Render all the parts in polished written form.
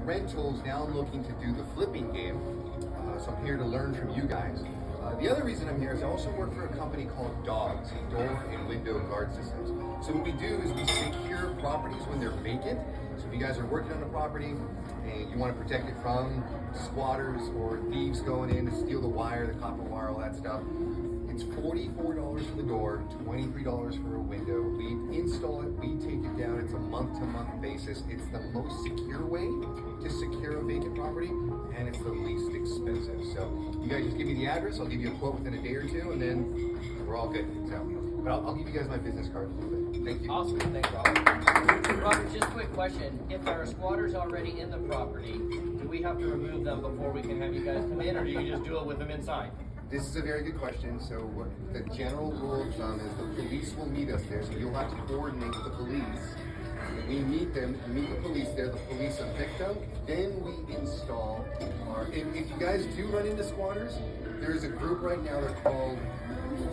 rentals, now I'm looking to do the flipping game. So I'm here to learn from you guys. The other reason I'm here is I also work for a company called Dogs, Door and Window Guard Systems. So what we do is we secure properties when they're vacant. So if you guys are working on a property and you want to protect it from squatters or thieves going in to steal the wire, the copper wire, all that stuff, it's $44 for the door, $23 for a window. We install it, we take it down. It's a month-to-month basis. It's the most secure way to secure a vacant property, and it's the least expensive. So you guys just give me the address. I'll give you a quote within a day or two, and then we're all good. So, but I'll give you guys my business card in a little bit. Thank you. Awesome, thanks, Robert. Robert, just a quick question. If there are squatters already in the property, do we have to remove them before we can have you guys come in, or do you just do it with them inside? This is a very good question. So the general rule of thumb is the police will meet us there. So you'll have to coordinate with the police. When we meet them, we meet the police there. The police evict them. Then we install our. If you guys do run into squatters, there's a group right now. They're called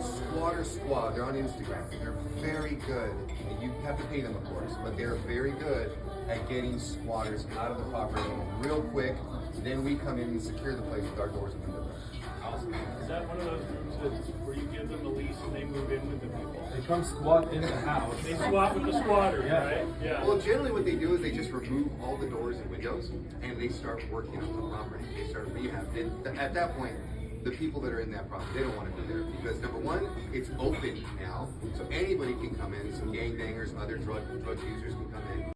Squatter Squad. They're on Instagram. They're very good. You have to pay them, of course, but they're very good at getting squatters out of the property real quick. Then we come in and secure the place with our doors and windows. Awesome. Is that one of those groups where you give them a lease and they move in with the people? They come squat in the house. They swap with the squatters, Yeah. right? Yeah. Well, generally what they do is they just remove all the doors and windows and they start working on the property. They start rehab. And at that point, the people that are in that property, they don't want to be there because number one, it's open now, so anybody can come in. Some gangbangers, other drug users can come in.